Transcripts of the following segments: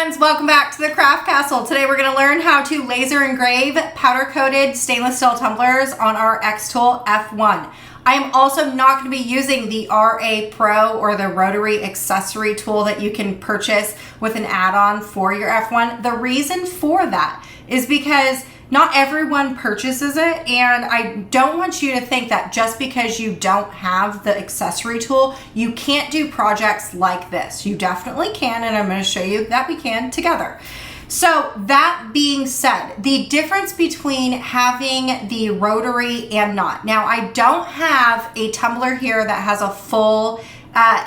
friends, welcome back to the Craft Castle. Today we're going to learn how to laser engrave powder coated stainless steel tumblers on our Xtool F1. I am also not going to be using the RA Pro or the Rotary Accessory tool that you can purchase with an add-on for your F1. The reason for that is because not everyone purchases it, and I don't want you to think that just because you don't have the accessory tool, you can't do projects like this. You definitely can, and I'm going to show you that we can together. So that being said, the difference between having the rotary and not. Now, I don't have a tumbler here that has a full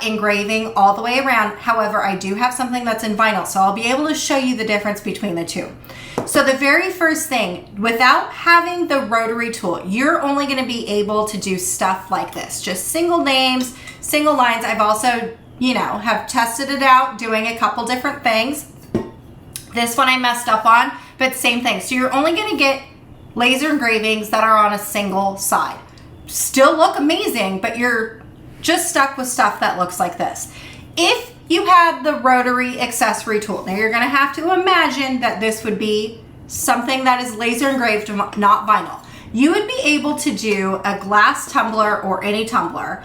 engraving all the way around. However, I do have something that's in vinyl, so I'll be able to show you the difference between the two. So the very first thing, without having the rotary tool, you're only going to be able to do stuff like this, just single names, single lines. I've also, have tested it out doing a couple different things. This one I messed up on, but same thing. So you're only going to get laser engravings that are on a single side. Still look amazing, but you're just stuck with stuff that looks like this. If you had the rotary accessory tool, now you're going to have to imagine that this would be something that is laser engraved, not vinyl. You would be able to do a glass tumbler or any tumbler,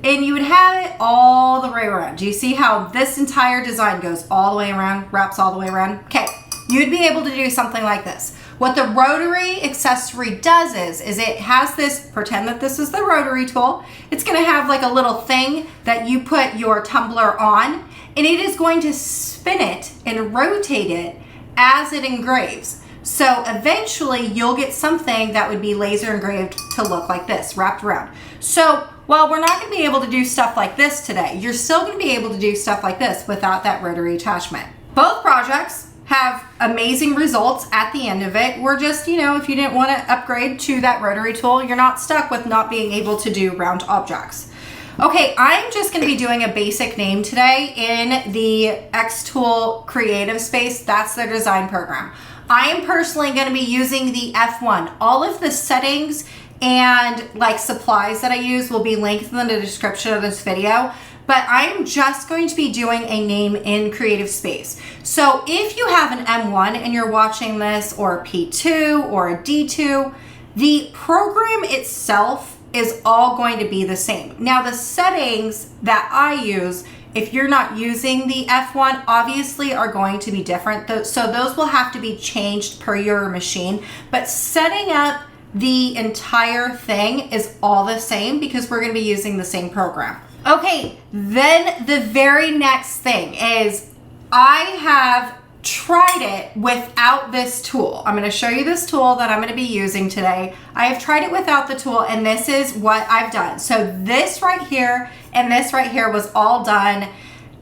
and you would have it all the way around. Do you see how this entire design goes all the way around, wraps all the way around? Okay, you'd be able to do something like this. What the rotary accessory does is it has this, pretend that this is the rotary tool. It's going to have like a little thing that you put your tumbler on, and it is going to spin it and rotate it as it engraves. So eventually you'll get something that would be laser engraved to look like this, wrapped around. So while we're not going to be able to do stuff like this today, you're still going to be able to do stuff like this without that rotary attachment. Both projects have amazing results at the end of it. We're just, if you didn't want to upgrade to that rotary tool, you're not stuck with not being able to do round objects. Okay, I'm just going to be doing a basic name today in the Xtool creative space. That's their design program. I am personally going to be using the F1. All of the settings and supplies that I use will be linked in the description of this video. But I'm just going to be doing a name in creative space. So if you have an M1 and you're watching this, or a P2 or a D2, the program itself is all going to be the same. Now the settings that I use, if you're not using the F1, obviously are going to be different. So those will have to be changed per your machine. But setting up the entire thing is all the same because we're going to be using the same program. Okay, then the very next thing is I have tried it without this tool. I'm going to show you this tool that I'm going to be using today. I have tried it without the tool, and this is what I've done. So this right here and this right here was all done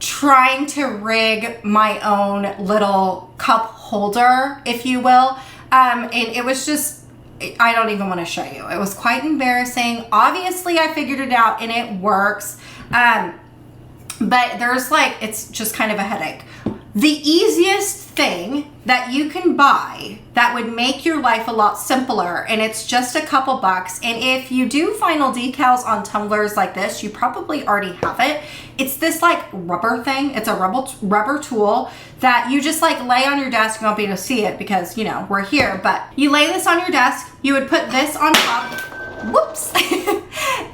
trying to rig my own little cup holder, if you will. And it was just, I don't even want to show you. It was quite embarrassing. Obviously, I figured it out and it works. But there's it's just kind of a headache. The easiest thing that you can buy that would make your life a lot simpler, and it's just a couple bucks, and if you do vinyl decals on tumblers like this, you probably already have it. It's this rubber thing. It's a rubber tool that you just lay on your desk. You won't be able to see it because we're here, but you lay this on your desk. You would put this on top. Whoops.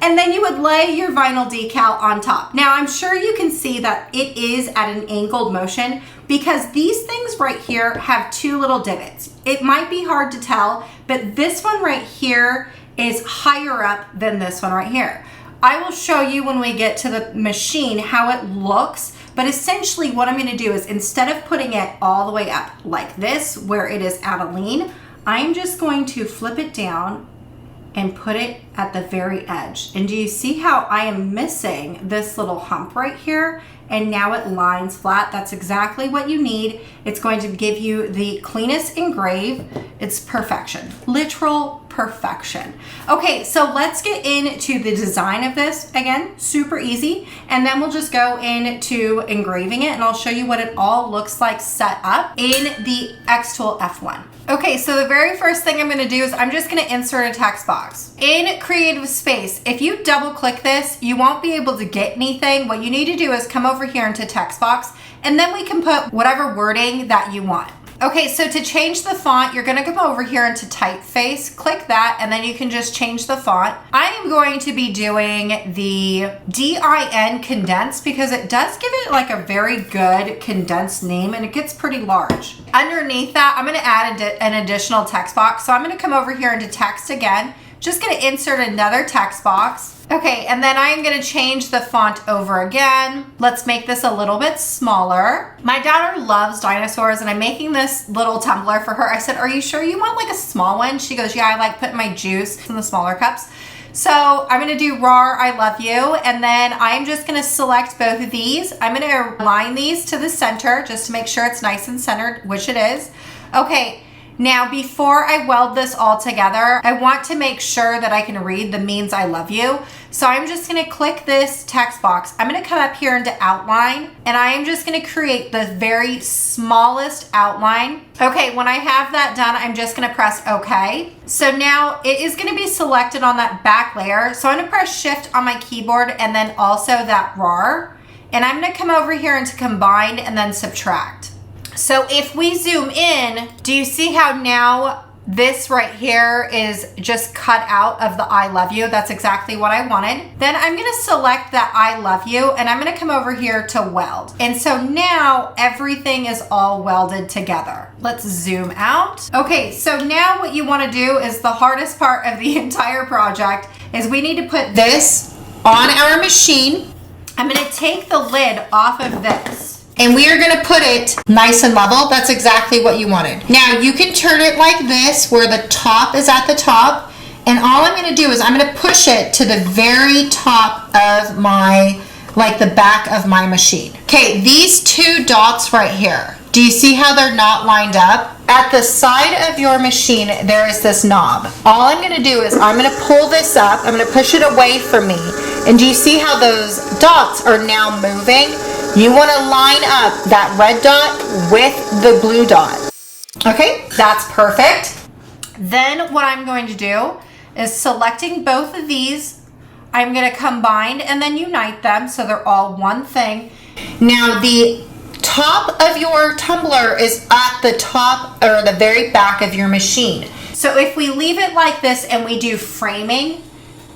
And then you would lay your vinyl decal on top. Now, I'm sure you can see that it is at an angled motion because these things right here have two little divots. It might be hard to tell, but this one right here is higher up than this one right here. I will show you when we get to the machine how it looks, but essentially what I'm going to do is instead of putting it all the way up like this, where it is at a lean, I'm just going to flip it down and put it at the very edge. And do you see how I am missing this little hump right here? And now it lines flat. That's exactly what you need. It's going to give you the cleanest engrave. It's perfection, literal perfection. Okay, so let's get into the design of this. Again, super easy. And then we'll just go into engraving it, and I'll show you what it all looks like set up in the Xtool F1. Okay, so the very first thing I'm going to do is I'm just going to insert a text box. In Creative Space, if you double click this, you won't be able to get anything. What you need to do is come over here into text box and then we can put whatever wording that you want. Okay, so to change the font, you're gonna come over here into typeface, click that, and then you can just change the font. I am going to be doing the DIN Condensed because it does give it like a very good condensed name and it gets pretty large. Underneath that, I'm gonna add an additional text box. So I'm gonna come over here into text again, just gonna insert another text box. Okay, and then I'm gonna change the font over again. Let's make this a little bit smaller. My daughter loves dinosaurs and I'm making this little tumbler for her. I said, are you sure you want like a small one? She goes, yeah, I like putting my juice in the smaller cups. So I'm gonna do RAR, I love you. And then I'm just gonna select both of these. I'm gonna align these to the center just to make sure it's nice and centered, which it is. Okay. Now, before I weld this all together, I want to make sure that I can read the means I love you. So I'm just gonna click this text box. I'm gonna come up here into outline and I am just gonna create the very smallest outline. Okay, when I have that done, I'm just gonna press OK. So now it is gonna be selected on that back layer. So I'm gonna press Shift on my keyboard and then also that RAR. And I'm gonna come over here into combine and then subtract. So if we zoom in, do you see how now this right here is just cut out of the I love you? That's exactly what I wanted. Then I'm gonna select that I love you and I'm gonna come over here to weld. And so now everything is all welded together. Let's zoom out. Okay, so now what you wanna do is the hardest part of the entire project is we need to put this on our machine. I'm gonna take the lid off of this. And we are gonna put it nice and level. That's exactly what you wanted. Now you can turn it like this where the top is at the top. And all I'm gonna do is I'm gonna push it to the very top of my, like the back of my machine. Okay, these two dots right here. Do you see how they're not lined up? At the side of your machine, there is this knob. All I'm gonna do is I'm gonna pull this up. I'm gonna push it away from me. And do you see how those dots are now moving? You want to line up that red dot with the blue dot. Okay, that's perfect. Then what I'm going to do is selecting both of these, I'm going to combine and then unite them so they're all one thing. Now the top of your tumbler is at the top or the very back of your machine. So if we leave it like this and we do framing,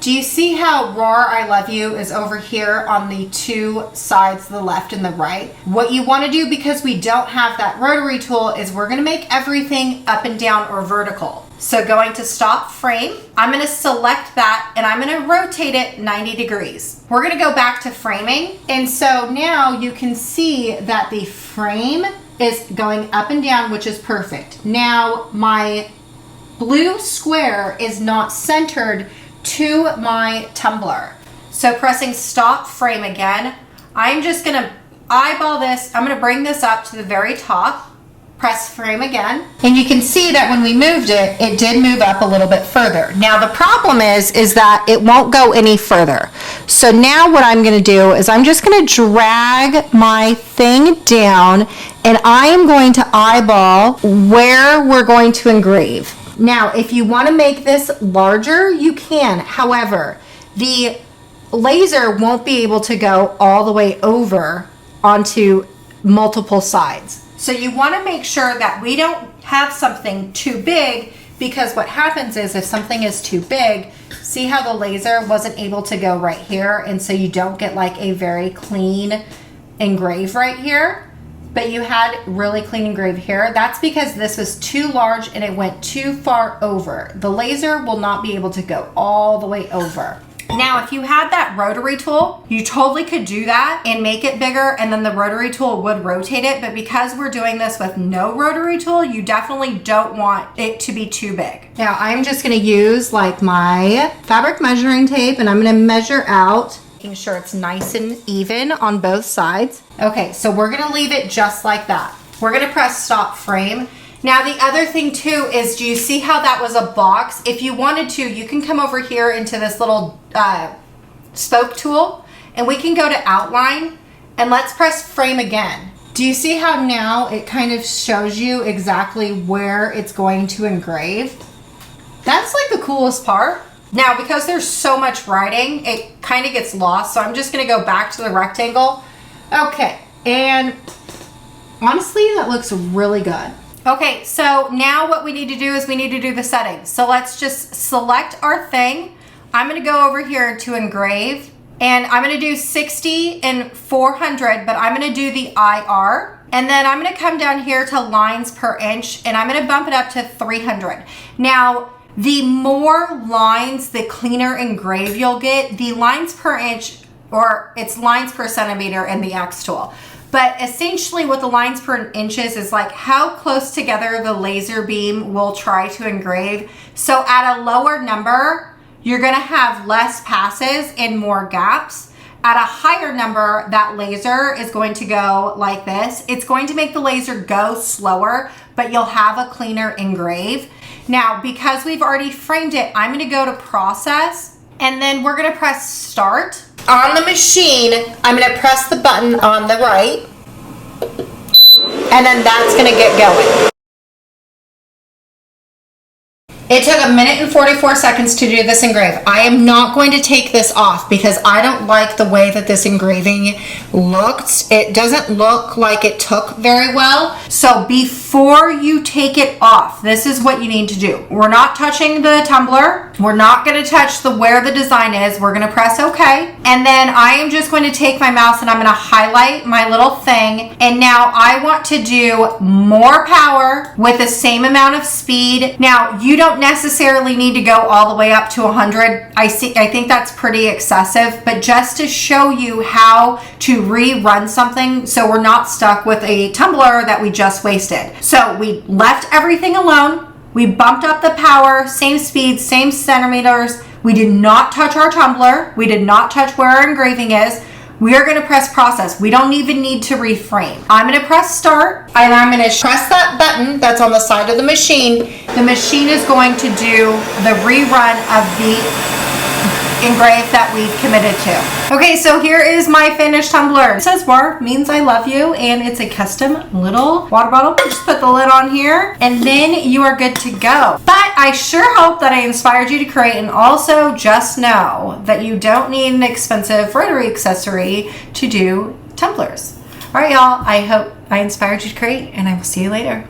do you see how RAR I love you is over here on the two sides, the left and the right? What you want to do, because we don't have that rotary tool, is we're going to make everything up and down or vertical. So going to stop frame, I'm going to select that and I'm going to rotate it 90 degrees. We're going to go back to framing. And so now you can see that the frame is going up and down, which is perfect. Now my blue square is not centered to my tumbler. So pressing stop frame again, I'm just gonna eyeball this. I'm gonna bring this up to the very top, press frame again. And you can see that when we moved it, it did move up a little bit further. Now the problem is that it won't go any further. So now what I'm gonna do is I'm just gonna drag my thing down and I am going to eyeball where we're going to engrave. Now, if you want to make this larger, you can. However, the laser won't be able to go all the way over onto multiple sides. So you want to make sure that we don't have something too big, because what happens is if something is too big, see how the laser wasn't able to go right here, and so you don't get like a very clean engrave right here. But you had really clean engrave here. That's because this was too large and it went too far over. The laser will not be able to go all the way over. Now, if you had that rotary tool, you totally could do that and make it bigger, and then the rotary tool would rotate it. But because we're doing this with no rotary tool, you definitely don't want it to be too big. Now, I'm just gonna use like my fabric measuring tape and I'm gonna measure out, making sure it's nice and even on both sides. Okay, so we're gonna leave it just like that. We're gonna press stop frame. Now the other thing too is, do you see how that was a box? If you wanted to, you can come over here into this little spoke tool and we can go to outline and let's press frame again. Do you see how now it kind of shows you exactly where it's going to engrave? That's like the coolest part. Now, because there's so much writing, it kind of gets lost. So I'm just gonna go back to the rectangle. Okay, and Honestly, that looks really good. Okay, so now what we need to do is we need to do the settings. So let's just select our thing. I'm gonna go over here to Engrave, and I'm gonna do 60 and 400, but I'm gonna do the IR. And then I'm gonna come down here to lines per inch, and I'm gonna bump it up to 300. Now, the more lines, the cleaner engrave you'll get. The lines per inch, or it's lines per centimeter in the Xtool. But essentially what the lines per inch is like how close together the laser beam will try to engrave. So at a lower number, you're gonna have less passes and more gaps. At a higher number, that laser is going to go like this. It's going to make the laser go slower, but you'll have a cleaner engrave. Now, because we've already framed it, I'm gonna go to process, and then we're gonna press start. On the machine, I'm gonna press the button on the right, and then that's gonna get going. It took 1 minute and 44 seconds to do this engrave. I am not going to take this off because I don't like the way that this engraving looked. It doesn't look like it took very well. So before you take it off, this is what you need to do. We're not touching the tumbler. We're not going to touch where the design is. We're going to press OK. And then I am just going to take my mouse and I'm going to highlight my little thing. And now I want to do more power with the same amount of speed. Now, you don't necessarily need to go all the way up to 100. I think that's pretty excessive, but just to show you how to rerun something so we're not stuck with a tumbler that we just wasted. So we left everything alone. We bumped up the power, same speed, same centimeters. We did not touch our tumbler. We did not touch where our engraving is. We are going to press process. We don't even need to reframe. I'm going to press start, and I'm going to press that button that's on the side of the machine. The machine is going to do the rerun of the engrave that we've committed to. Okay, so here is my finished tumbler. It says "War means I love you," and it's a custom little water bottle. Just put the lid on here, and then you are good to go. But I sure hope that I inspired you to create, and also just know that you don't need an expensive rotary accessory to do tumblers. All right, y'all, I hope I inspired you to create, and I will see you later.